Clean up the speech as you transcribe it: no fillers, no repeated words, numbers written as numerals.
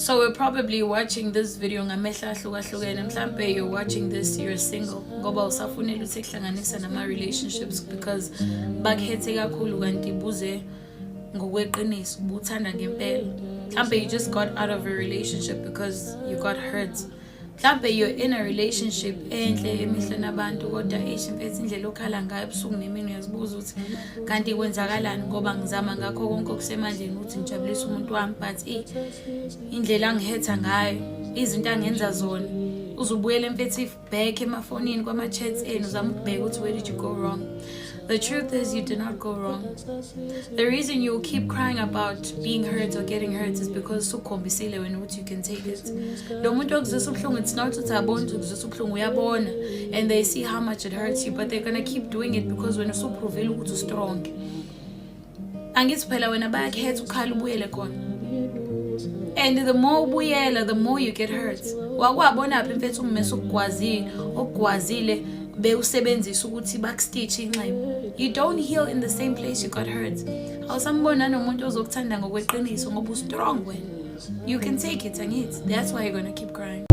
So we're probably watching this video ngamehla ahlukahlukene. Mhlambe you're watching this, you're single. Ngoba usafunela ukuhlanganisa nama relationships because bakhethe kakhulu kanti buze ngokweqiniso ubuthanda ngempela. Mhlambe you just got out of a relationship because you got hurt. Mhlambe you're in a relationship enhle emihle nabantu kodwa mfethu indlela okhala ngayo ebusuku nemini uyazibuza ukuthi kanti kwenzakalani ngoba ngizama ngakho konke okusemandleni ukuthi ngijabulise umuntu wami but indlela angihetha ngayo izinto angenza zona uzubuyela mfethu back emafonini kwama chats enu uzama ukubheka ukuthi where did you go wrong. The truth is you did not go wrong. The reason you keep crying about being hurt or getting hurt is because sukhombisile wena ukuthi you can take it. Lo muntu okuzisa ubuhlungu, it's not ukuthi abona ukuzisa ubuhlungu uyabona and they see how much it hurts you but they're going to keep doing it because wena usuprovile ukuthi strong. Angithi phela wena bayakhetha ukhala ubuyele khona. And the more ubuyela the more you get hurt. Wakwabona phi mfethu ummese okugwazile bewusebenzisa ukuthi bakstitch inxeba. You don't heal in the same place you got hurt. Awusambona nomuntu ozokuthanda ngokweqiniso ngoba strong wena. You can take it angithi. That's why you're going to keep crying.